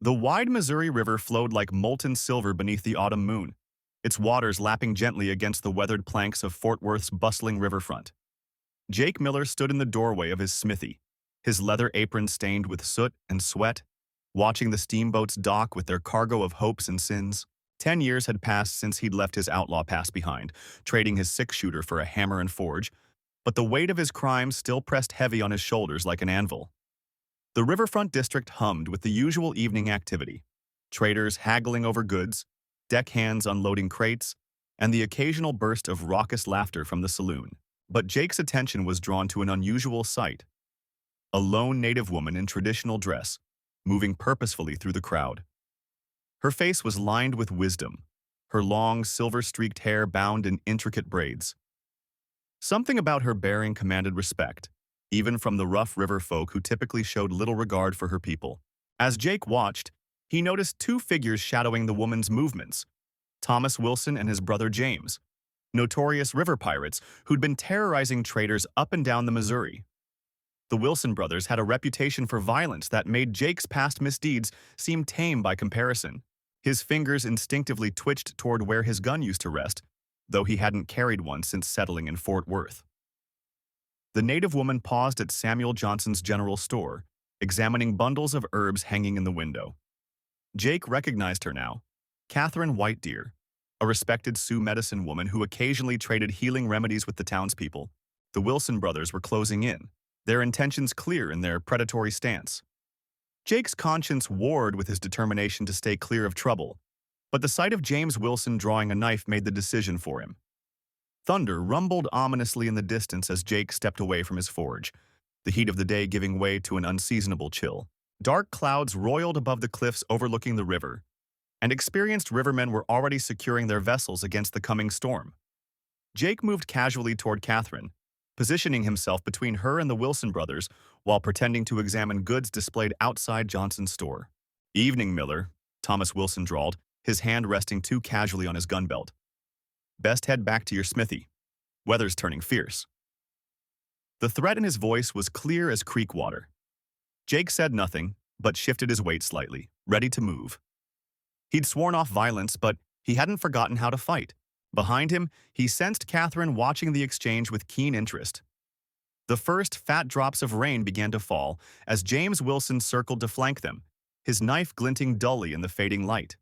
The wide Missouri River flowed like molten silver beneath the autumn moon, its waters lapping gently against the weathered planks of Fort Worth's bustling riverfront. Jake Miller stood in the doorway of his smithy, his leather apron stained with soot and sweat, watching the steamboats dock with their cargo of hopes and sins. 10 years had passed since he'd left his outlaw past behind, trading his six-shooter for a hammer and forge, but the weight of his crimes still pressed heavy on his shoulders like an anvil. The riverfront district hummed with the usual evening activity, traders haggling over goods, deckhands unloading crates, and the occasional burst of raucous laughter from the saloon. But Jake's attention was drawn to an unusual sight. A lone native woman in traditional dress, moving purposefully through the crowd. Her face was lined with wisdom, her long, silver-streaked hair bound in intricate braids. Something about her bearing commanded respect, even from the rough river folk who typically showed little regard for her people. As Jake watched, he noticed two figures shadowing the woman's movements: Thomas Wilson and his brother James, notorious river pirates who'd been terrorizing traders up and down the Missouri. The Wilson brothers had a reputation for violence that made Jake's past misdeeds seem tame by comparison. His fingers instinctively twitched toward where his gun used to rest, though he hadn't carried one since settling in Fort Worth. The native woman paused at Samuel Johnson's general store, examining bundles of herbs hanging in the window. Jake recognized her now, Catherine Whitedeer, a respected Sioux medicine woman who occasionally traded healing remedies with the townspeople. The Wilson brothers were closing in, their intentions clear in their predatory stance. Jake's conscience warred with his determination to stay clear of trouble, but the sight of James Wilson drawing a knife made the decision for him. Thunder rumbled ominously in the distance as Jake stepped away from his forge, the heat of the day giving way to an unseasonable chill. Dark clouds roiled above the cliffs overlooking the river, and experienced rivermen were already securing their vessels against the coming storm. Jake moved casually toward Catherine, positioning himself between her and the Wilson brothers while pretending to examine goods displayed outside Johnson's store. "Evening, Miller," Thomas Wilson drawled, his hand resting too casually on his gun belt. "Best head back to your smithy. Weather's turning fierce." The threat in his voice was clear as creek water. Jake said nothing, but shifted his weight slightly, ready to move. He'd sworn off violence, but he hadn't forgotten how to fight. Behind him, he sensed Catherine watching the exchange with keen interest. The first fat drops of rain began to fall as James Wilson circled to flank them, his knife glinting dully in the fading light.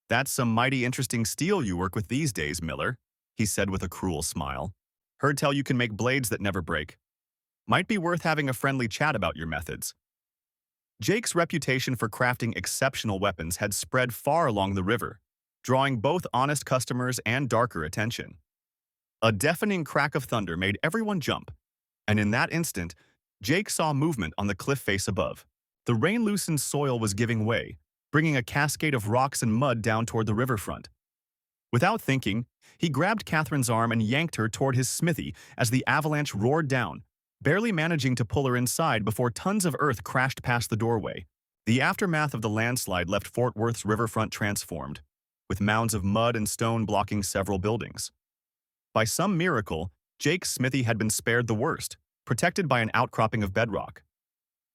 "That's some mighty interesting steel you work with these days, Miller," he said with a cruel smile. "Heard tell you can make blades that never break. Might be worth having a friendly chat about your methods." Jake's reputation for crafting exceptional weapons had spread far along the river, drawing both honest customers and darker attention. A deafening crack of thunder made everyone jump, and in that instant, Jake saw movement on the cliff face above. The rain-loosened soil was giving way, bringing a cascade of rocks and mud down toward the riverfront. Without thinking, he grabbed Catherine's arm and yanked her toward his smithy as the avalanche roared down, barely managing to pull her inside before tons of earth crashed past the doorway. The aftermath of the landslide left Fort Worth's riverfront transformed, with mounds of mud and stone blocking several buildings. By some miracle, Jake's smithy had been spared the worst, protected by an outcropping of bedrock.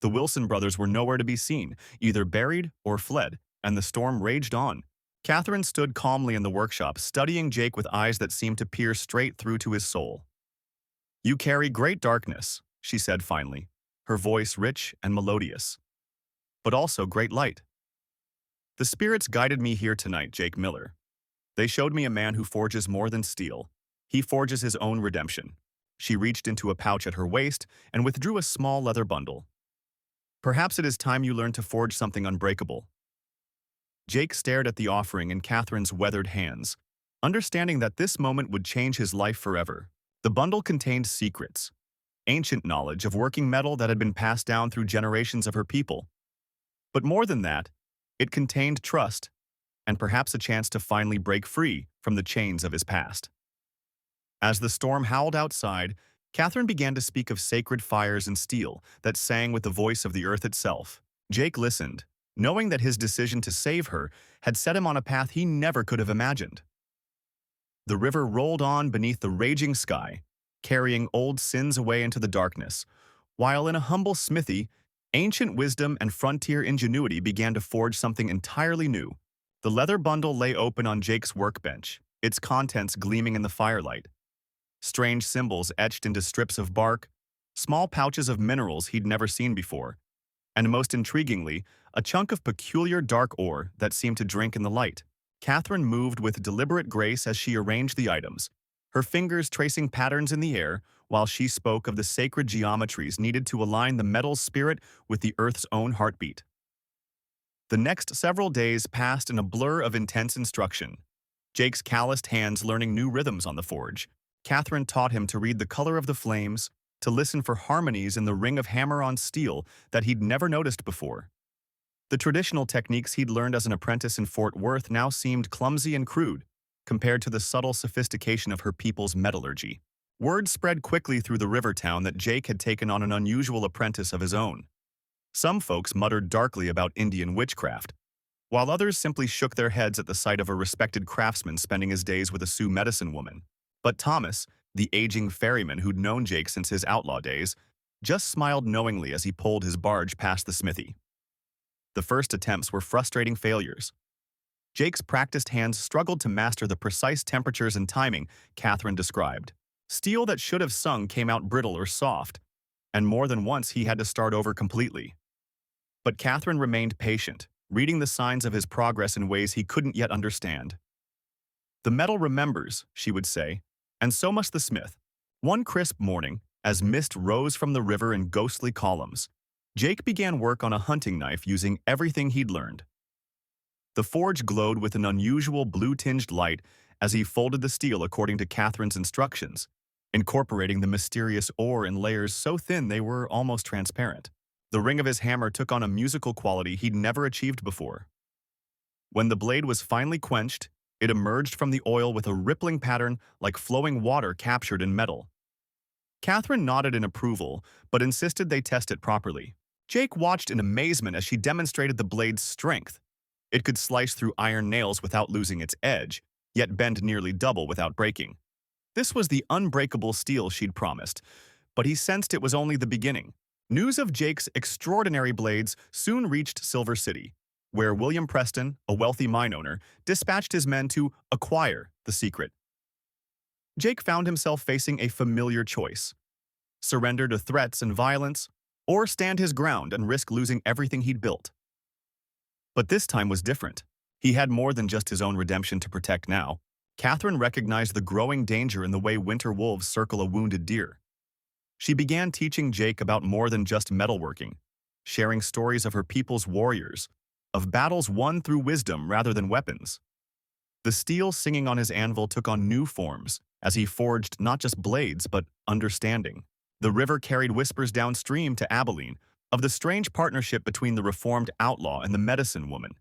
The Wilson brothers were nowhere to be seen, either buried or fled, and the storm raged on. Catherine stood calmly in the workshop, studying Jake with eyes that seemed to peer straight through to his soul. "You carry great darkness," she said finally, her voice rich and melodious, "but also great light. The spirits guided me here tonight, Jake Miller. They showed me a man who forges more than steel. He forges his own redemption." She reached into a pouch at her waist and withdrew a small leather bundle. "Perhaps it is time you learned to forge something unbreakable." Jake stared at the offering in Catherine's weathered hands, understanding that this moment would change his life forever. The bundle contained secrets, ancient knowledge of working metal that had been passed down through generations of her people. But more than that, it contained trust, and perhaps a chance to finally break free from the chains of his past. As the storm howled outside, Catherine began to speak of sacred fires and steel that sang with the voice of the earth itself. Jake listened, knowing that his decision to save her had set him on a path he never could have imagined. The river rolled on beneath the raging sky, carrying old sins away into the darkness, while in a humble smithy, Ancient wisdom and frontier ingenuity began to forge something entirely new. The leather bundle lay open on Jake's workbench, its contents gleaming in the firelight. Strange symbols etched into strips of bark, small pouches of minerals he'd never seen before, and most intriguingly, a chunk of peculiar dark ore that seemed to drink in the light. Catherine moved with deliberate grace as she arranged the items, her fingers tracing patterns in the air while she spoke of the sacred geometries needed to align the metal's spirit with the Earth's own heartbeat. The next several days passed in a blur of intense instruction. Jake's calloused hands learning new rhythms on the forge. Catherine taught him to read the color of the flames, to listen for harmonies in the ring of hammer-on steel that he'd never noticed before. The traditional techniques he'd learned as an apprentice in Fort Worth now seemed clumsy and crude, compared to the subtle sophistication of her people's metallurgy. Word spread quickly through the river town that Jake had taken on an unusual apprentice of his own. Some folks muttered darkly about Indian witchcraft, while others simply shook their heads at the sight of a respected craftsman spending his days with a Sioux medicine woman. But Thomas, the aging ferryman who'd known Jake since his outlaw days, just smiled knowingly as he pulled his barge past the smithy. The first attempts were frustrating failures. Jake's practiced hands struggled to master the precise temperatures and timing Catherine described. Steel that should have sung came out brittle or soft, and more than once he had to start over completely. But Catherine remained patient, reading the signs of his progress in ways he couldn't yet understand. "The metal remembers," she would say, "and so must the smith." One crisp morning, as mist rose from the river in ghostly columns, Jake began work on a hunting knife using everything he'd learned. The forge glowed with an unusual blue-tinged light as he folded the steel according to Catherine's instructions, incorporating the mysterious ore in layers so thin they were almost transparent. The ring of his hammer took on a musical quality he'd never achieved before. When the blade was finally quenched, it emerged from the oil with a rippling pattern like flowing water captured in metal. Catherine nodded in approval, but insisted they test it properly. Jake watched in amazement as she demonstrated the blade's strength. It could slice through iron nails without losing its edge, yet bend nearly double without breaking. This was the unbreakable steel she'd promised, but he sensed it was only the beginning. News of Jake's extraordinary blades soon reached Silver City, where William Preston, a wealthy mine owner, dispatched his men to acquire the secret. Jake found himself facing a familiar choice: surrender to threats and violence, or stand his ground and risk losing everything he'd built. But this time was different. He had more than just his own redemption to protect now. Catherine recognized the growing danger in the way winter wolves circle a wounded deer. She began teaching Jake about more than just metalworking, sharing stories of her people's warriors, of battles won through wisdom rather than weapons. The steel singing on his anvil took on new forms as he forged not just blades but understanding. The river carried whispers downstream to Abilene of the strange partnership between the reformed outlaw and the medicine woman,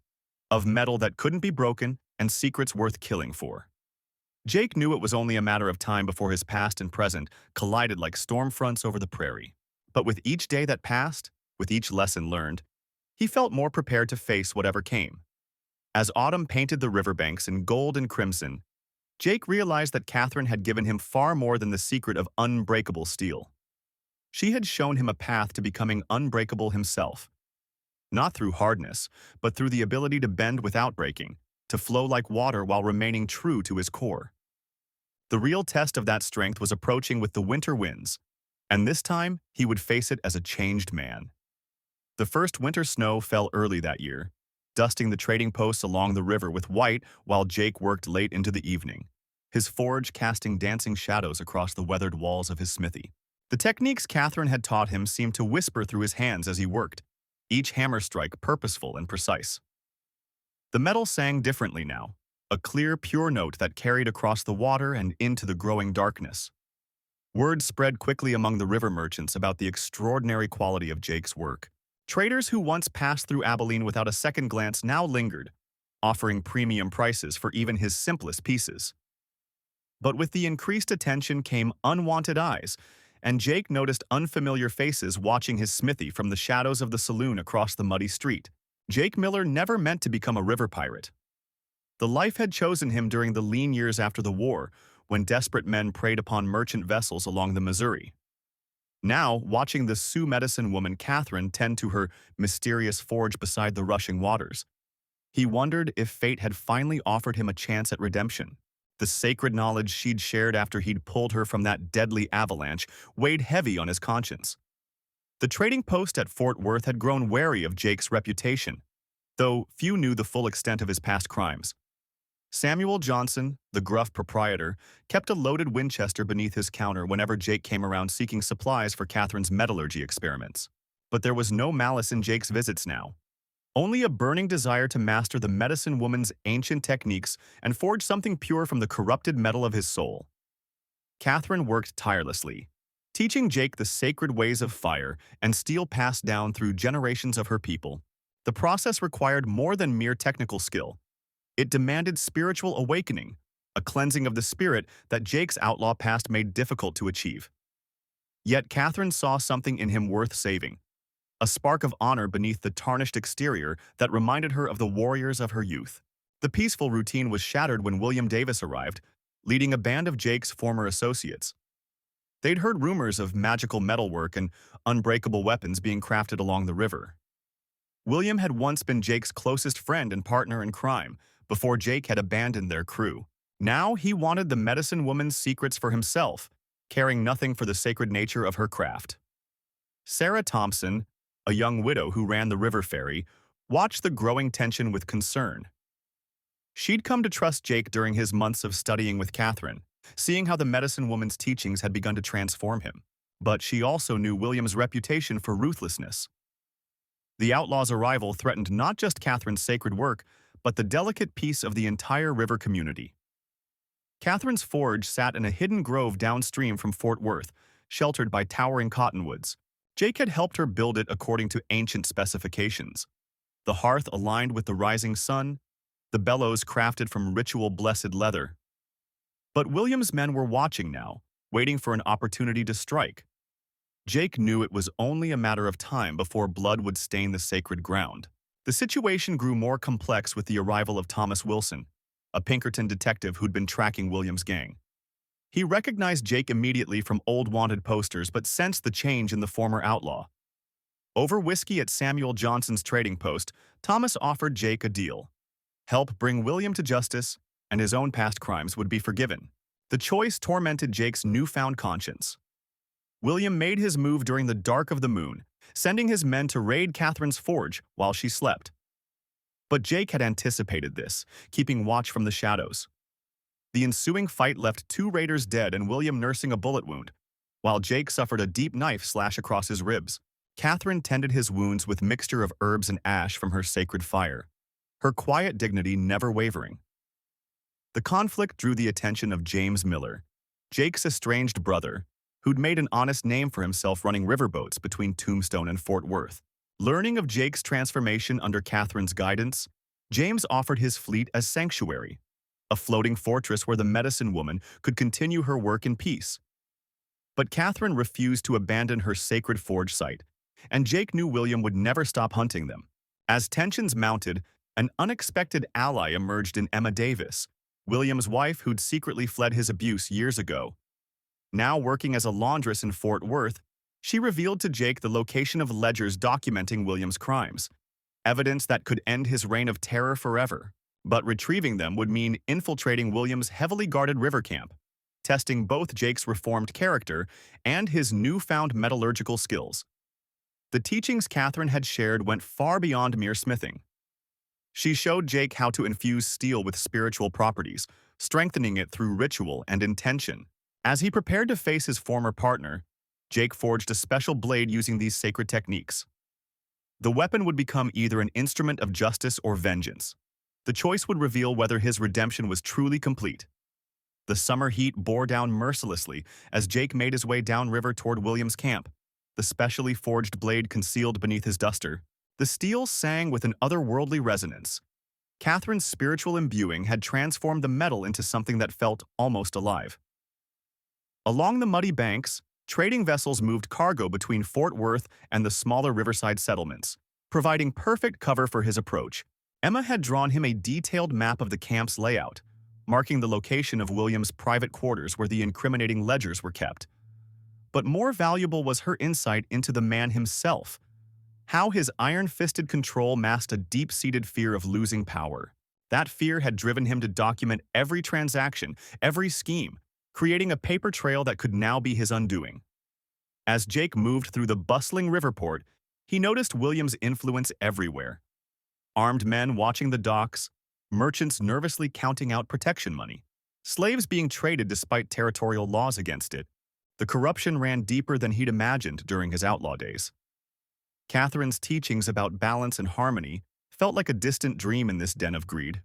of metal that couldn't be broken and secrets worth killing for. Jake knew it was only a matter of time before his past and present collided like storm fronts over the prairie. But with each day that passed, with each lesson learned, he felt more prepared to face whatever came. As autumn painted the riverbanks in gold and crimson, Jake realized that Catherine had given him far more than the secret of unbreakable steel. She had shown him a path to becoming unbreakable himself. Not through hardness, but through the ability to bend without breaking, to flow like water while remaining true to his core. The real test of that strength was approaching with the winter winds, and this time he would face it as a changed man. The first winter snow fell early that year, dusting the trading posts along the river with white while Jake worked late into the evening, his forge casting dancing shadows across the weathered walls of his smithy. The techniques Catherine had taught him seemed to whisper through his hands as he worked, each hammer strike purposeful and precise. The metal sang differently now, a clear, pure note that carried across the water and into the growing darkness. Word spread quickly among the river merchants about the extraordinary quality of Jake's work. Traders who once passed through Abilene without a second glance now lingered, offering premium prices for even his simplest pieces. But with the increased attention came unwanted eyes, and Jake noticed unfamiliar faces watching his smithy from the shadows of the saloon across the muddy street. Jake Miller never meant to become a river pirate. The life had chosen him during the lean years after the war, when desperate men preyed upon merchant vessels along the Missouri. Now, watching the Sioux medicine woman Catherine tend to her mysterious forge beside the rushing waters, he wondered if fate had finally offered him a chance at redemption. The sacred knowledge she'd shared after he'd pulled her from that deadly avalanche weighed heavy on his conscience. The trading post at Fort Worth had grown wary of Jake's reputation, though few knew the full extent of his past crimes. Samuel Johnson, the gruff proprietor, kept a loaded Winchester beneath his counter whenever Jake came around seeking supplies for Catherine's metallurgy experiments. But there was no malice in Jake's visits now. Only a burning desire to master the medicine woman's ancient techniques and forge something pure from the corrupted metal of his soul. Catherine worked tirelessly, teaching Jake the sacred ways of fire and steel passed down through generations of her people. The process required more than mere technical skill. It demanded spiritual awakening, a cleansing of the spirit that Jake's outlaw past made difficult to achieve. Yet Catherine saw something in him worth saving, a spark of honor beneath the tarnished exterior that reminded her of the warriors of her youth. The peaceful routine was shattered when William Davis arrived, leading a band of Jake's former associates. They'd heard rumors of magical metalwork and unbreakable weapons being crafted along the river. William had once been Jake's closest friend and partner in crime, before Jake had abandoned their crew. Now he wanted the medicine woman's secrets for himself, caring nothing for the sacred nature of her craft. Sarah Thompson, a young widow who ran the river ferry, watched the growing tension with concern. She'd come to trust Jake during his months of studying with Catherine, seeing how the medicine woman's teachings had begun to transform him. But she also knew William's reputation for ruthlessness. The outlaw's arrival threatened not just Catherine's sacred work, but the delicate peace of the entire river community. Catherine's forge sat in a hidden grove downstream from Fort Worth, sheltered by towering cottonwoods. Jake had helped her build it according to ancient specifications. The hearth aligned with the rising sun, the bellows crafted from ritual-blessed leather. But William's men were watching now, waiting for an opportunity to strike. Jake knew it was only a matter of time before blood would stain the sacred ground. The situation grew more complex with the arrival of Thomas Wilson, a Pinkerton detective who'd been tracking William's gang. He recognized Jake immediately from old wanted posters but sensed the change in the former outlaw. Over whiskey at Samuel Johnson's trading post, Thomas offered Jake a deal. Help bring William to justice, and his own past crimes would be forgiven. The choice tormented Jake's newfound conscience. William made his move during the dark of the moon, sending his men to raid Catherine's forge while she slept. But Jake had anticipated this, keeping watch from the shadows. The ensuing fight left 2 raiders dead and William nursing a bullet wound, while Jake suffered a deep knife slash across his ribs. Catherine tended his wounds with mixture of herbs and ash from her sacred fire, her quiet dignity never wavering. The conflict drew the attention of James Miller, Jake's estranged brother, who'd made an honest name for himself running riverboats between Tombstone and Fort Worth. Learning of Jake's transformation under Catherine's guidance, James offered his fleet as sanctuary, a floating fortress where the medicine woman could continue her work in peace. But Catherine refused to abandon her sacred forge site, and Jake knew William would never stop hunting them. As tensions mounted, an unexpected ally emerged in Emma Davis, William's wife who'd secretly fled his abuse years ago. Now working as a laundress in Fort Worth, she revealed to Jake the location of ledgers documenting William's crimes, evidence that could end his reign of terror forever. But retrieving them would mean infiltrating William's heavily guarded river camp, testing both Jake's reformed character and his newfound metallurgical skills. The teachings Catherine had shared went far beyond mere smithing. She showed Jake how to infuse steel with spiritual properties, strengthening it through ritual and intention. As he prepared to face his former partner, Jake forged a special blade using these sacred techniques. The weapon would become either an instrument of justice or vengeance. The choice would reveal whether his redemption was truly complete. The summer heat bore down mercilessly as Jake made his way downriver toward William's camp, the specially forged blade concealed beneath his duster. The steel sang with an otherworldly resonance. Catherine's spiritual imbuing had transformed the metal into something that felt almost alive. Along the muddy banks, trading vessels moved cargo between Fort Worth and the smaller riverside settlements, providing perfect cover for his approach. Emma had drawn him a detailed map of the camp's layout, marking the location of William's private quarters where the incriminating ledgers were kept. But more valuable was her insight into the man himself, how his iron-fisted control masked a deep-seated fear of losing power. That fear had driven him to document every transaction, every scheme, creating a paper trail that could now be his undoing. As Jake moved through the bustling riverport, he noticed William's influence everywhere. Armed men watching the docks, merchants nervously counting out protection money, slaves being traded despite territorial laws against it. The corruption ran deeper than he'd imagined during his outlaw days. Catherine's teachings about balance and harmony felt like a distant dream in this den of greed.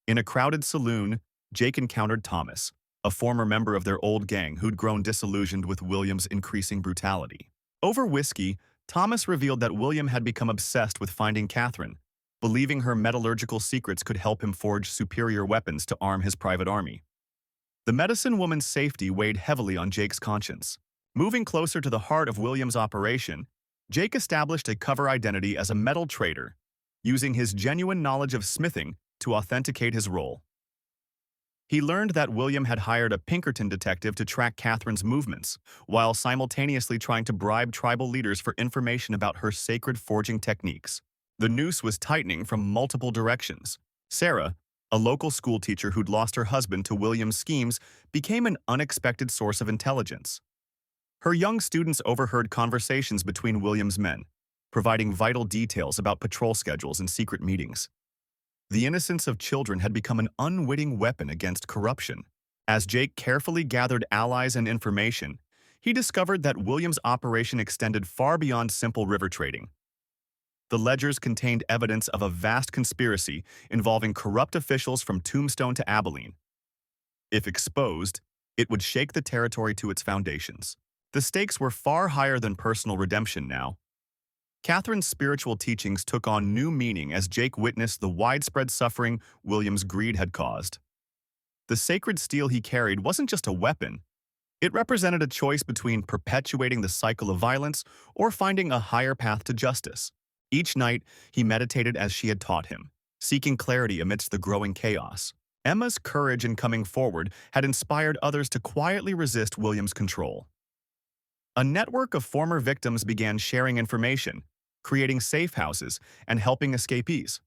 In a crowded saloon, Jake encountered Thomas, a former member of their old gang who'd grown disillusioned with William's increasing brutality. Over whiskey, Thomas revealed that William had become obsessed with finding Catherine, believing her metallurgical secrets could help him forge superior weapons to arm his private army. The medicine woman's safety weighed heavily on Jake's conscience. Moving closer to the heart of William's operation, Jake established a cover identity as a metal trader, using his genuine knowledge of smithing to authenticate his role. He learned that William had hired a Pinkerton detective to track Catherine's movements, while simultaneously trying to bribe tribal leaders for information about her sacred forging techniques. The noose was tightening from multiple directions. Sarah, a local schoolteacher who'd lost her husband to William's schemes, became an unexpected source of intelligence. Her young students overheard conversations between William's men, providing vital details about patrol schedules and secret meetings. The innocence of children had become an unwitting weapon against corruption. As Jake carefully gathered allies and information, he discovered that William's operation extended far beyond simple river trading. The ledgers contained evidence of a vast conspiracy involving corrupt officials from Tombstone to Abilene. If exposed, it would shake the territory to its foundations. The stakes were far higher than personal redemption now. Catherine's spiritual teachings took on new meaning as Jake witnessed the widespread suffering William's greed had caused. The sacred steel he carried wasn't just a weapon. It represented a choice between perpetuating the cycle of violence or finding a higher path to justice. Each night, he meditated as she had taught him, seeking clarity amidst the growing chaos. Emma's courage in coming forward had inspired others to quietly resist William's control. A network of former victims began sharing information, creating safe houses, and helping escapees.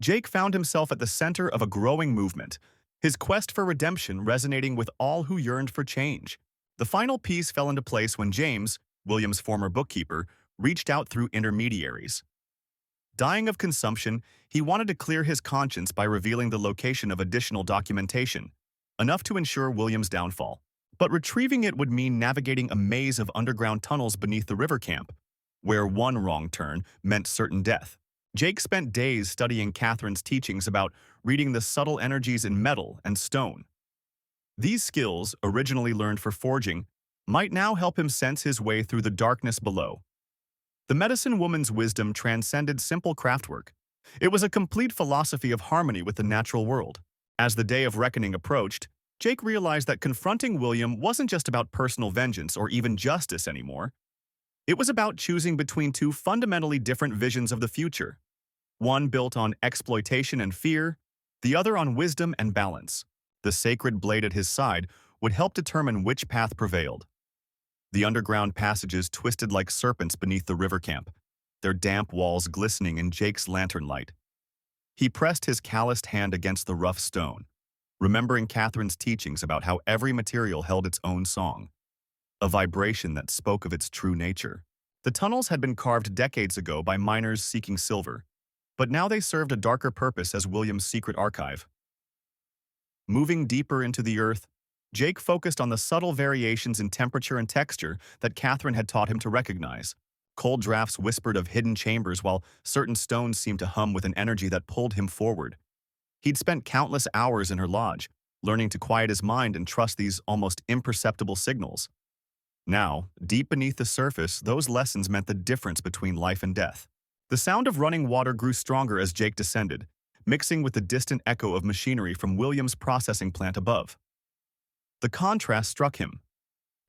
Jake found himself at the center of a growing movement, his quest for redemption resonating with all who yearned for change. The final piece fell into place when James, William's former bookkeeper, reached out through intermediaries. Dying of consumption, he wanted to clear his conscience by revealing the location of additional documentation, enough to ensure William's downfall. But retrieving it would mean navigating a maze of underground tunnels beneath the river camp, where one wrong turn meant certain death. Jake spent days studying Catherine's teachings about reading the subtle energies in metal and stone. These skills, originally learned for forging, might now help him sense his way through the darkness below. The medicine woman's wisdom transcended simple craftwork. It was a complete philosophy of harmony with the natural world. As the day of reckoning approached, Jake realized that confronting William wasn't just about personal vengeance or even justice anymore. It was about choosing between two fundamentally different visions of the future. One built on exploitation and fear, the other on wisdom and balance. The sacred blade at his side would help determine which path prevailed. The underground passages twisted like serpents beneath the river camp, their damp walls glistening in Jake's lantern light. He pressed his calloused hand against the rough stone, remembering Catherine's teachings about how every material held its own song, a vibration that spoke of its true nature. The tunnels had been carved decades ago by miners seeking silver, but now they served a darker purpose as William's secret archive. Moving deeper into the earth, Jake focused on the subtle variations in temperature and texture that Catherine had taught him to recognize. Cold drafts whispered of hidden chambers, while certain stones seemed to hum with an energy that pulled him forward. He'd spent countless hours in her lodge, learning to quiet his mind and trust these almost imperceptible signals. Now, deep beneath the surface, those lessons meant the difference between life and death. The sound of running water grew stronger as Jake descended, mixing with the distant echo of machinery from William's processing plant above. The contrast struck him.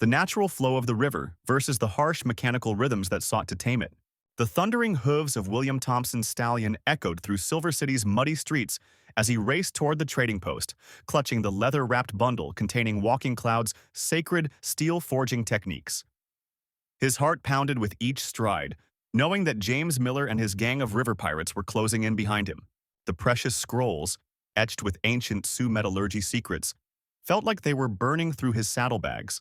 The natural flow of the river versus the harsh mechanical rhythms that sought to tame it. The thundering hooves of William Thompson's stallion echoed through Silver City's muddy streets as he raced toward the trading post, clutching the leather-wrapped bundle containing Walking Cloud's sacred steel forging techniques. His heart pounded with each stride, knowing that James Miller and his gang of river pirates were closing in behind him. The precious scrolls, etched with ancient Sioux metallurgy secrets, felt like they were burning through his saddlebags,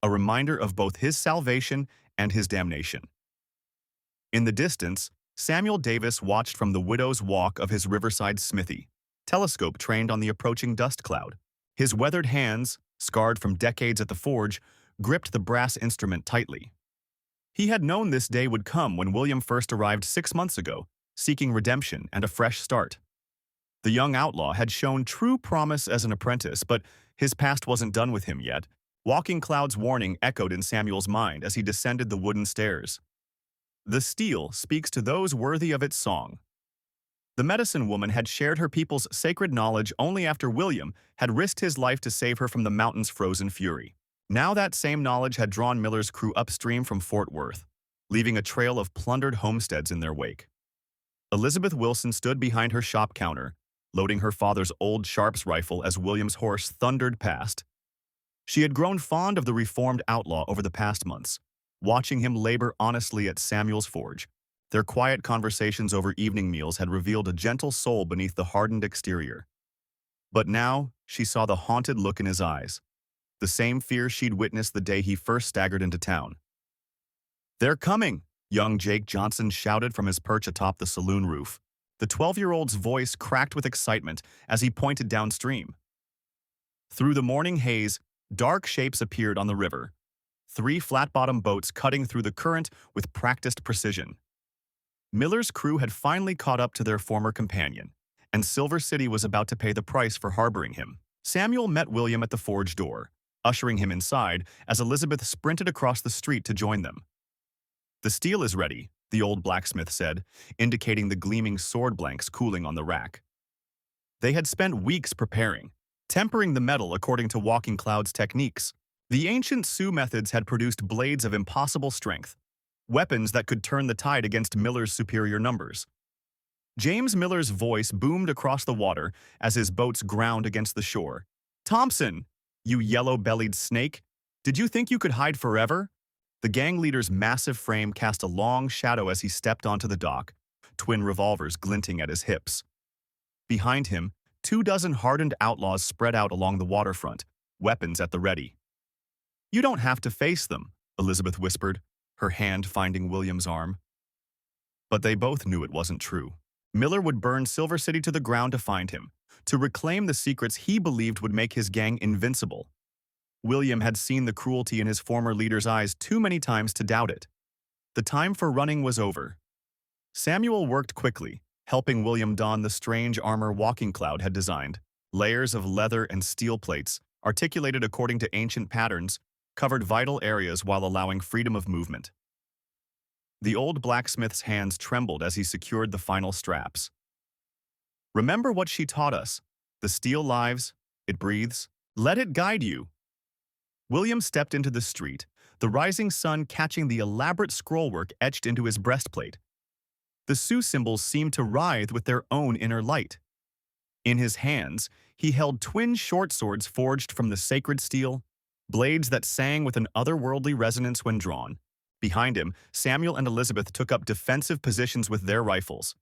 a reminder of both his salvation and his damnation. In the distance, Samuel Davis watched from the widow's walk of his riverside smithy, telescope trained on the approaching dust cloud. His weathered hands, scarred from decades at the forge, gripped the brass instrument tightly. He had known this day would come when William first arrived 6 months ago, seeking redemption and a fresh start. The young outlaw had shown true promise as an apprentice, but his past wasn't done with him yet. Walking Cloud's warning echoed in Samuel's mind as he descended the wooden stairs. The steel speaks to those worthy of its song. The medicine woman had shared her people's sacred knowledge only after William had risked his life to save her from the mountain's frozen fury. Now that same knowledge had drawn Miller's crew upstream from Fort Worth, leaving a trail of plundered homesteads in their wake. Elizabeth Wilson stood behind her shop counter, loading her father's old Sharps rifle as William's horse thundered past. She had grown fond of the reformed outlaw over the past months, watching him labor honestly at Samuel's forge. Their quiet conversations over evening meals had revealed a gentle soul beneath the hardened exterior. But now, she saw the haunted look in his eyes, the same fear she'd witnessed the day he first staggered into town. "They're coming!" young Jake Johnson shouted from his perch atop the saloon roof. The 12-year-old's voice cracked with excitement as he pointed downstream. Through the morning haze, dark shapes appeared on the river, 3 flat-bottom boats cutting through the current with practiced precision. Miller's crew had finally caught up to their former companion, and Silver City was about to pay the price for harboring him. Samuel met William at the forge door, ushering him inside as Elizabeth sprinted across the street to join them. "The steel is ready," the old blacksmith said, indicating the gleaming sword blanks cooling on the rack. They had spent weeks preparing, tempering the metal according to Walking Cloud's techniques. The ancient Sioux methods had produced blades of impossible strength, weapons that could turn the tide against Miller's superior numbers. James Miller's voice boomed across the water as his boats ground against the shore. "Thompson, you yellow-bellied snake, did you think you could hide forever?" The gang leader's massive frame cast a long shadow as he stepped onto the dock, twin revolvers glinting at his hips. Behind him, 24 hardened outlaws spread out along the waterfront, weapons at the ready. "You don't have to face them," Elizabeth whispered, her hand finding William's arm. But they both knew it wasn't true. Miller would burn Silver City to the ground to find him, to reclaim the secrets he believed would make his gang invincible. William had seen the cruelty in his former leader's eyes too many times to doubt it. The time for running was over. Samuel worked quickly, helping William don the strange armor Walking Cloud had designed. Layers of leather and steel plates, articulated according to ancient patterns, covered vital areas while allowing freedom of movement. The old blacksmith's hands trembled as he secured the final straps. "Remember what she taught us. The steel lives, it breathes. Let it guide you." William stepped into the street, the rising sun catching the elaborate scrollwork etched into his breastplate. The Sioux symbols seemed to writhe with their own inner light. In his hands, he held twin short swords forged from the sacred steel, blades that sang with an otherworldly resonance when drawn. Behind him, Samuel and Elizabeth took up defensive positions with their rifles.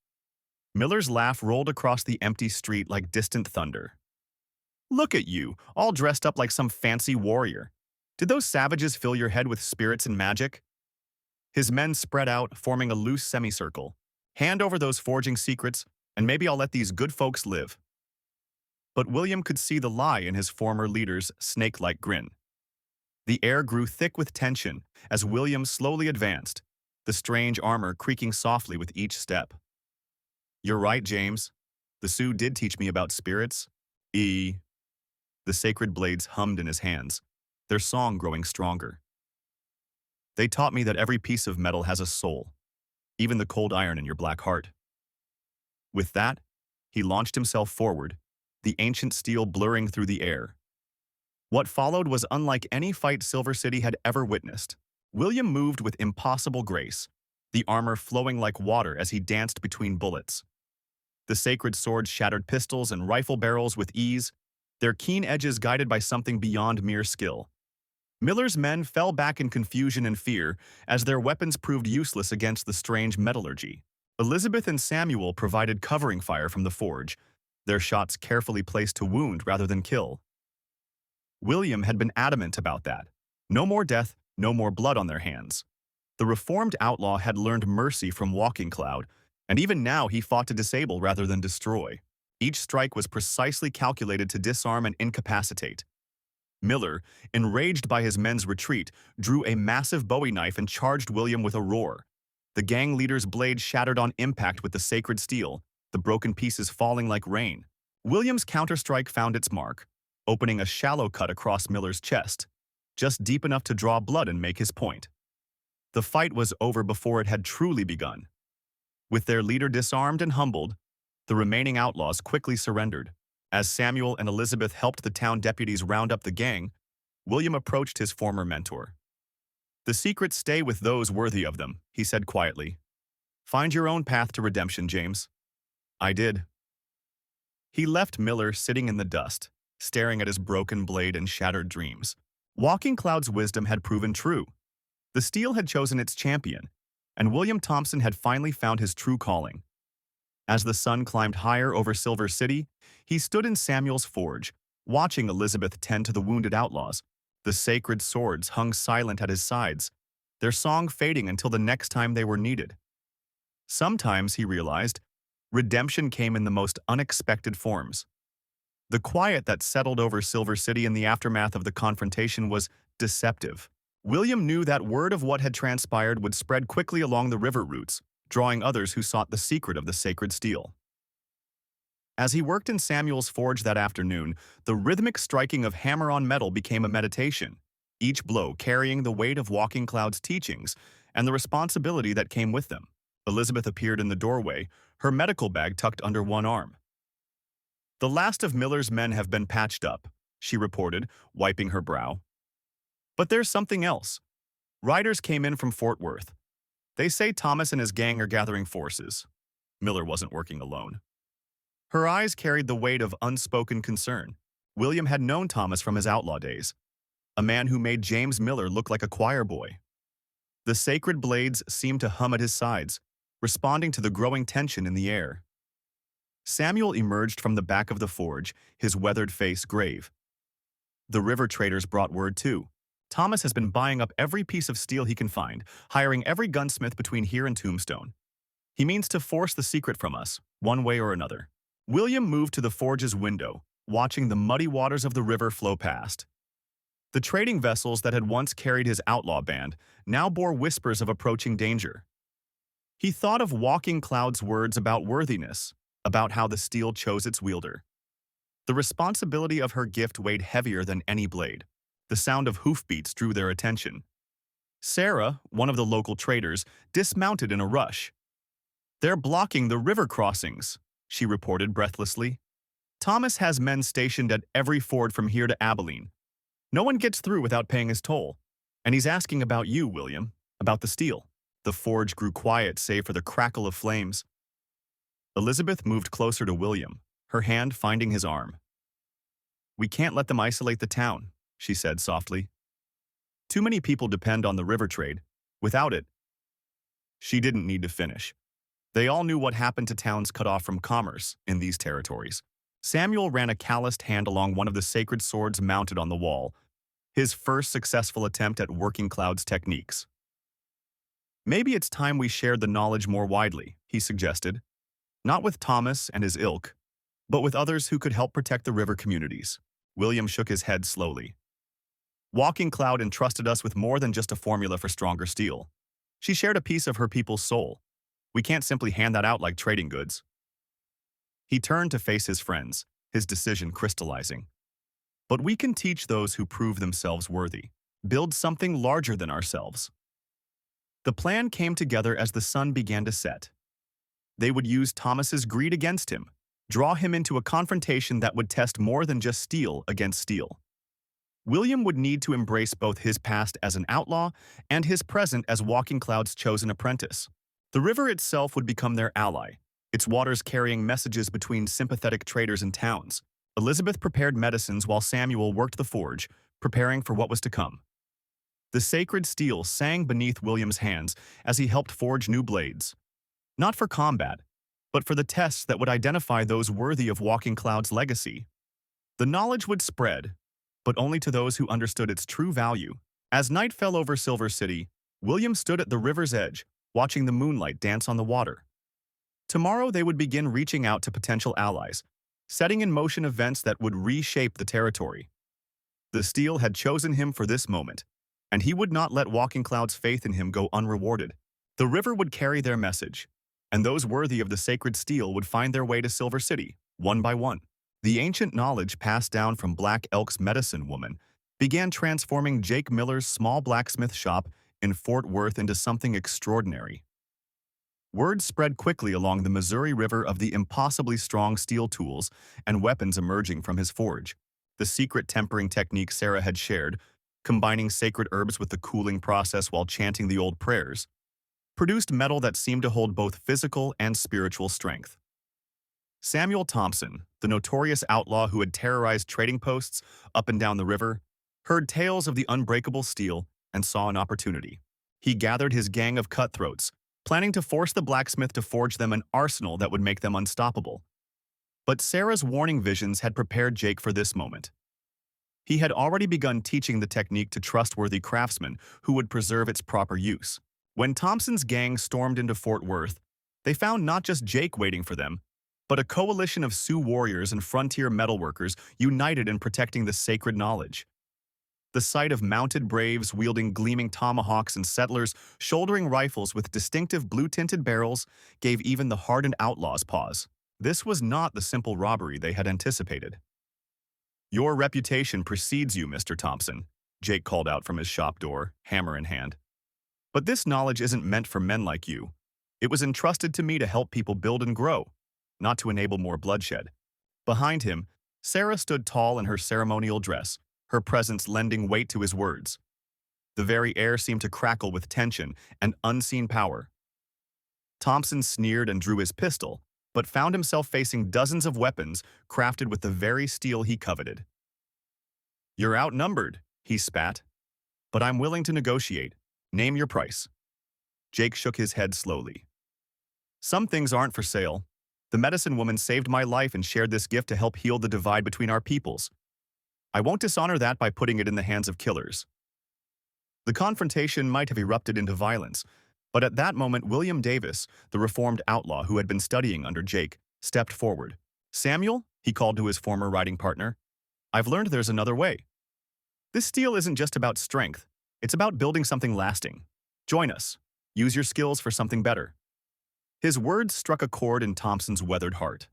Miller's laugh rolled across the empty street like distant thunder. "Look at you, all dressed up like some fancy warrior. Did those savages fill your head with spirits and magic?" His men spread out, forming a loose semicircle. "Hand over those forging secrets, and maybe I'll let these good folks live." But William could see the lie in his former leader's snake-like grin. The air grew thick with tension as William slowly advanced, the strange armor creaking softly with each step. "You're right, James. The Sioux did teach me about spirits. The sacred blades hummed in his hands, their song growing stronger. "They taught me that every piece of metal has a soul, even the cold iron in your black heart." With that, he launched himself forward, the ancient steel blurring through the air. What followed was unlike any fight Silver City had ever witnessed. William moved with impossible grace, the armor flowing like water as he danced between bullets. The sacred swords shattered pistols and rifle barrels with ease, their keen edges guided by something beyond mere skill. Miller's men fell back in confusion and fear as their weapons proved useless against the strange metallurgy. Elizabeth and Samuel provided covering fire from the forge, their shots carefully placed to wound rather than kill. William had been adamant about that. No more death, no more blood on their hands. The reformed outlaw had learned mercy from Walking Cloud, and even now he fought to disable rather than destroy. Each strike was precisely calculated to disarm and incapacitate. Miller, enraged by his men's retreat, drew a massive Bowie knife and charged William with a roar. The gang leader's blade shattered on impact with the sacred steel, the broken pieces falling like rain. William's counterstrike found its mark, opening a shallow cut across Miller's chest, just deep enough to draw blood and make his point. The fight was over before it had truly begun. With their leader disarmed and humbled, the remaining outlaws quickly surrendered. As Samuel and Elizabeth helped the town deputies round up the gang, William approached his former mentor. "The secrets stay with those worthy of them," he said quietly. "Find your own path to redemption, James." "I did." He left Miller sitting in the dust, staring at his broken blade and shattered dreams. Walking Cloud's wisdom had proven true. The steel had chosen its champion, and William Thompson had finally found his true calling. As the sun climbed higher over Silver City, he stood in Samuel's forge, watching Elizabeth tend to the wounded outlaws. The sacred swords hung silent at his sides, their song fading until the next time they were needed. Sometimes, he realized, redemption came in the most unexpected forms. The quiet that settled over Silver City in the aftermath of the confrontation was deceptive. William knew that word of what had transpired would spread quickly along the river routes, drawing others who sought the secret of the sacred steel. As he worked in Samuel's forge that afternoon, the rhythmic striking of hammer on metal became a meditation, each blow carrying the weight of Walking Cloud's teachings and the responsibility that came with them. Elizabeth appeared in the doorway, her medical bag tucked under one arm. "The last of Miller's men have been patched up," she reported, wiping her brow. "But there's something else. Riders came in from Fort Worth. They say Thomas and his gang are gathering forces." Miller wasn't working alone. Her eyes carried the weight of unspoken concern. William had known Thomas from his outlaw days, a man who made James Miller look like a choir boy. The sacred blades seemed to hum at his sides, responding to the growing tension in the air. Samuel emerged from the back of the forge, his weathered face grave. "The river traders brought word too. Thomas has been buying up every piece of steel he can find, hiring every gunsmith between here and Tombstone. He means to force the secret from us, one way or another." William moved to the forge's window, watching the muddy waters of the river flow past. The trading vessels that had once carried his outlaw band now bore whispers of approaching danger. He thought of Walking Cloud's words about worthiness, about how the steel chose its wielder. The responsibility of her gift weighed heavier than any blade. The sound of hoofbeats drew their attention. Sarah, one of the local traders, dismounted in a rush. "They're blocking the river crossings," she reported breathlessly. "Thomas has men stationed at every ford from here to Abilene. No one gets through without paying his toll. And he's asking about you, William, about the steel." The forge grew quiet save for the crackle of flames. Elizabeth moved closer to William, her hand finding his arm. "We can't let them isolate the town," she said softly. "Too many people depend on the river trade. Without it—" She didn't need to finish. They all knew what happened to towns cut off from commerce in these territories. Samuel ran a calloused hand along one of the sacred swords mounted on the wall, his first successful attempt at Working Cloud's techniques. "Maybe it's time we shared the knowledge more widely," he suggested. "Not with Thomas and his ilk, but with others who could help protect the river communities." William shook his head slowly. "Walking Cloud entrusted us with more than just a formula for stronger steel. She shared a piece of her people's soul. We can't simply hand that out like trading goods." He turned to face his friends, his decision crystallizing. "But we can teach those who prove themselves worthy. Build something larger than ourselves." The plan came together as the sun began to set. They would use Thomas's greed against him, draw him into a confrontation that would test more than just steel against steel. William would need to embrace both his past as an outlaw and his present as Walking Cloud's chosen apprentice. The river itself would become their ally, its waters carrying messages between sympathetic traders and towns. Elizabeth prepared medicines while Samuel worked the forge, preparing for what was to come. The sacred steel sang beneath William's hands as he helped forge new blades. Not for combat, but for the tests that would identify those worthy of Walking Cloud's legacy. The knowledge would spread, but only to those who understood its true value. As night fell over Silver City, William stood at the river's edge, watching the moonlight dance on the water. Tomorrow they would begin reaching out to potential allies, setting in motion events that would reshape the territory. The steel had chosen him for this moment, and he would not let Walking Cloud's faith in him go unrewarded. The river would carry their message, and those worthy of the sacred steel would find their way to Silver City, one by one. The ancient knowledge passed down from Black Elk's medicine woman began transforming Jake Miller's small blacksmith shop in Fort Worth into something extraordinary. Word spread quickly along the Missouri River of the impossibly strong steel tools and weapons emerging from his forge. The secret tempering technique Sarah had shared, combining sacred herbs with the cooling process while chanting the old prayers, produced metal that seemed to hold both physical and spiritual strength. Samuel Thompson, the notorious outlaw who had terrorized trading posts up and down the river, heard tales of the unbreakable steel and saw an opportunity. He gathered his gang of cutthroats, planning to force the blacksmith to forge them an arsenal that would make them unstoppable. But Sarah's warning visions had prepared Jake for this moment. He had already begun teaching the technique to trustworthy craftsmen who would preserve its proper use. When Thompson's gang stormed into Fort Worth, they found not just Jake waiting for them, but a coalition of Sioux warriors and frontier metalworkers united in protecting the sacred knowledge. The sight of mounted braves wielding gleaming tomahawks and settlers shouldering rifles with distinctive blue-tinted barrels gave even the hardened outlaws pause. This was not the simple robbery they had anticipated. "Your reputation precedes you, Mr. Thompson," Jake called out from his shop door, hammer in hand. "But this knowledge isn't meant for men like you. It was entrusted to me to help people build and grow, not to enable more bloodshed." Behind him, Sarah stood tall in her ceremonial dress, her presence lending weight to his words. The very air seemed to crackle with tension and unseen power. Thompson sneered and drew his pistol, but found himself facing dozens of weapons crafted with the very steel he coveted. "You're outnumbered," he spat, "but I'm willing to negotiate. Name your price." Jake shook his head slowly. "Some things aren't for sale. The medicine woman saved my life and shared this gift to help heal the divide between our peoples. I won't dishonor that by putting it in the hands of killers." The confrontation might have erupted into violence, but at that moment William Davis, the reformed outlaw who had been studying under Jake, stepped forward. "Samuel," he called to his former riding partner, "I've learned there's another way. This steel isn't just about strength, it's about building something lasting. Join us. Use your skills for something better." His words struck a chord in Thompson's weathered heart.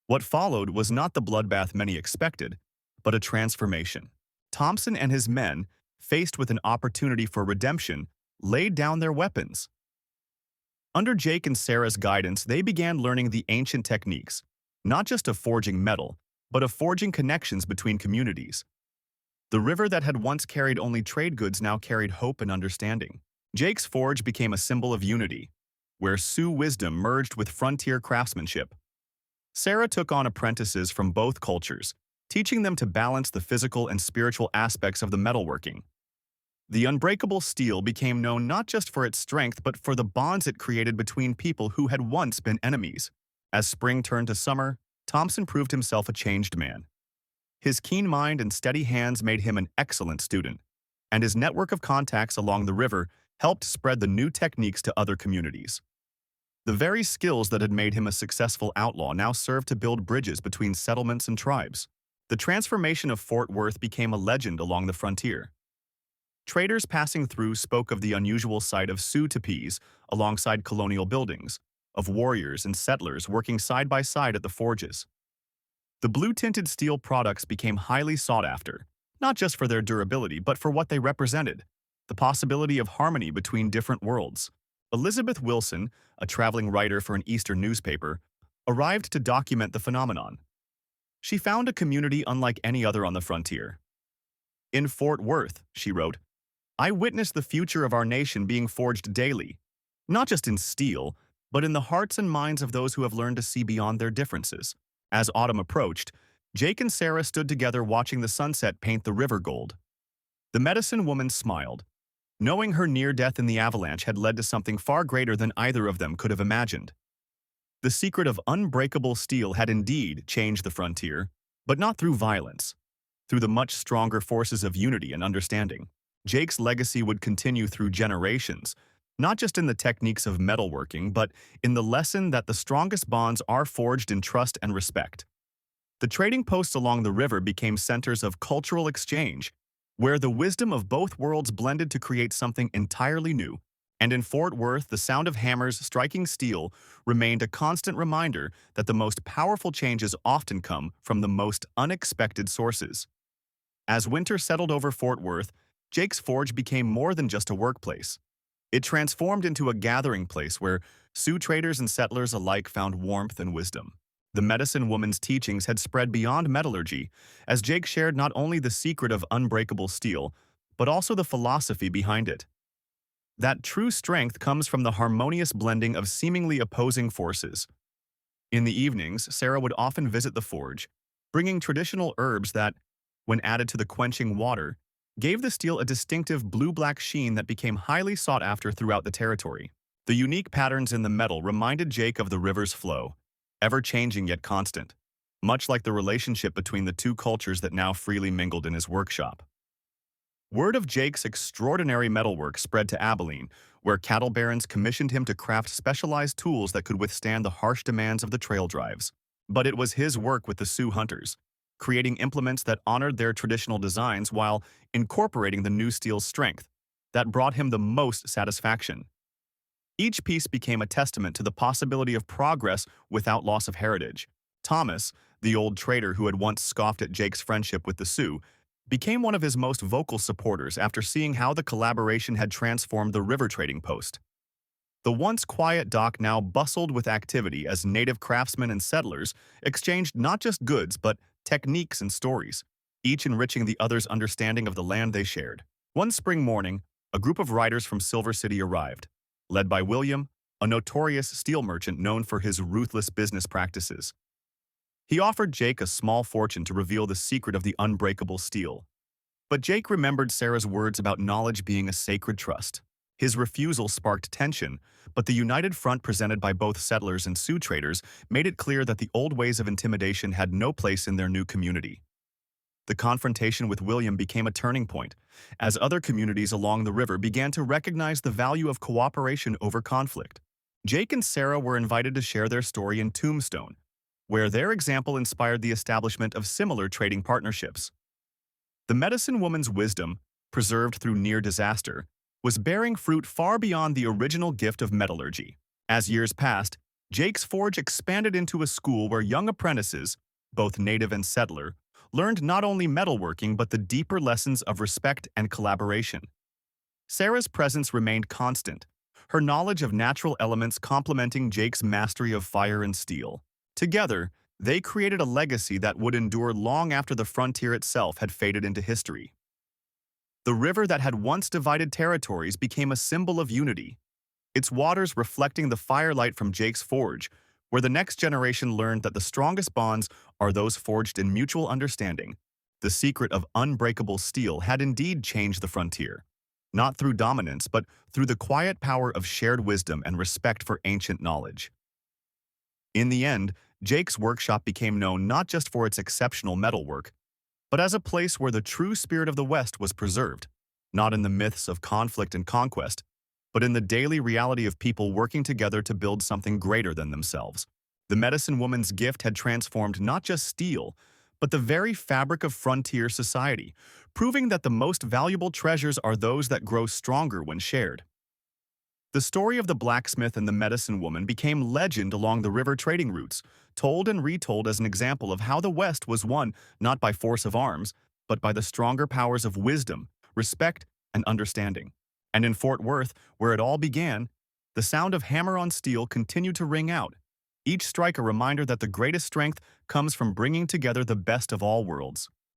What followed was not the bloodbath many expected, but a transformation. Thompson and his men, faced with an opportunity for redemption, laid down their weapons. Under Jake and Sarah's guidance, they began learning the ancient techniques, not just of forging metal, but of forging connections between communities. The river that had once carried only trade goods now carried hope and understanding. Jake's forge became a symbol of unity, where Sioux wisdom merged with frontier craftsmanship. Sarah took on apprentices from both cultures, teaching them to balance the physical and spiritual aspects of the metalworking. The unbreakable steel became known not just for its strength but for the bonds it created between people who had once been enemies. As spring turned to summer, Thompson proved himself a changed man. His keen mind and steady hands made him an excellent student, and his network of contacts along the river helped spread the new techniques to other communities. The very skills that had made him a successful outlaw now served to build bridges between settlements and tribes. The transformation of Fort Worth became a legend along the frontier. Traders passing through spoke of the unusual sight of Sioux teepees alongside colonial buildings, of warriors and settlers working side by side at the forges. The blue-tinted steel products became highly sought after, not just for their durability but for what they represented, the possibility of harmony between different worlds. Elizabeth Wilson, a traveling writer for an Eastern newspaper, arrived to document the phenomenon. She found a community unlike any other on the frontier. "In Fort Worth," she wrote, "I witnessed the future of our nation being forged daily. not just in steel, but in the hearts and minds of those who have learned to see beyond their differences. As autumn approached, Jake and Sarah stood together watching the sunset paint the river gold. The medicine woman smiled, knowing her near death in the avalanche had led to something far greater than either of them could have imagined. The secret of unbreakable steel had indeed changed the frontier, but not through violence. Through the much stronger forces of unity and understanding. Jake's legacy would continue through generations, not just in the techniques of metalworking, but in the lesson that the strongest bonds are forged in trust and respect. The trading posts along the river became centers of cultural exchange, where the wisdom of both worlds blended to create something entirely new. And in Fort Worth, the sound of hammers striking steel remained a constant reminder that the most powerful changes often come from the most unexpected sources. As winter settled over Fort Worth, Jake's Forge became more than just a workplace. It transformed into a gathering place where Sioux traders and settlers alike found warmth and wisdom. The medicine woman's teachings had spread beyond metallurgy, as Jake shared not only the secret of unbreakable steel, but also the philosophy behind it. That true strength comes from the harmonious blending of seemingly opposing forces. In the evenings, Sarah would often visit the forge, bringing traditional herbs that, when added to the quenching water, gave the steel a distinctive blue-black sheen that became highly sought after throughout the territory. The unique patterns in the metal reminded Jake of the river's flow, ever-changing yet constant, much like the relationship between the two cultures that now freely mingled in his workshop. Word of Jake's extraordinary metalwork spread to Abilene, where cattle barons commissioned him to craft specialized tools that could withstand the harsh demands of the trail drives. But it was his work with the Sioux hunters, creating implements that honored their traditional designs while incorporating the new steel's strength, that brought him the most satisfaction. Each piece became a testament to the possibility of progress without loss of heritage. Thomas, the old trader who had once scoffed at Jake's friendship with the Sioux, became one of his most vocal supporters after seeing how the collaboration had transformed the river trading post. The once quiet dock now bustled with activity as native craftsmen and settlers exchanged not just goods but techniques and stories, each enriching the other's understanding of the land they shared. One spring morning, a group of riders from Silver City arrived, led by William, a notorious steel merchant known for his ruthless business practices. He offered Jake a small fortune to reveal the secret of the unbreakable steel. But Jake remembered Sarah's words about knowledge being a sacred trust. His refusal sparked tension, but the united front presented by both settlers and Sioux traders made it clear that the old ways of intimidation had no place in their new community. The confrontation with William became a turning point, as other communities along the river began to recognize the value of cooperation over conflict. Jake and Sarah were invited to share their story in Tombstone, where their example inspired the establishment of similar trading partnerships. The medicine woman's wisdom, preserved through near disaster, was bearing fruit far beyond the original gift of metallurgy. As years passed, Jake's Forge expanded into a school where young apprentices, both native and settler, learned not only metalworking but the deeper lessons of respect and collaboration. Sarah's presence remained constant, her knowledge of natural elements complementing Jake's mastery of fire and steel. Together, they created a legacy that would endure long after the frontier itself had faded into history. The river that had once divided territories became a symbol of unity, its waters reflecting the firelight from Jake's Forge, where the next generation learned that the strongest bonds are those forged in mutual understanding. The secret of unbreakable steel had indeed changed the frontier, not through dominance but through the quiet power of shared wisdom and respect for ancient knowledge. In the end, Jake's workshop became known not just for its exceptional metalwork, but as a place where the true spirit of the West was preserved, not in the myths of conflict and conquest, but in the daily reality of people working together to build something greater than themselves. The medicine woman's gift had transformed not just steel, but the very fabric of frontier society, proving that the most valuable treasures are those that grow stronger when shared. The story of the blacksmith and the medicine woman became legend along the river trading routes, told and retold as an example of how the West was won not by force of arms, but by the stronger powers of wisdom, respect, and understanding. And in Fort Worth, where it all began, the sound of hammer on steel continued to ring out, each strike a reminder that the greatest strength comes from bringing together the best of all worlds.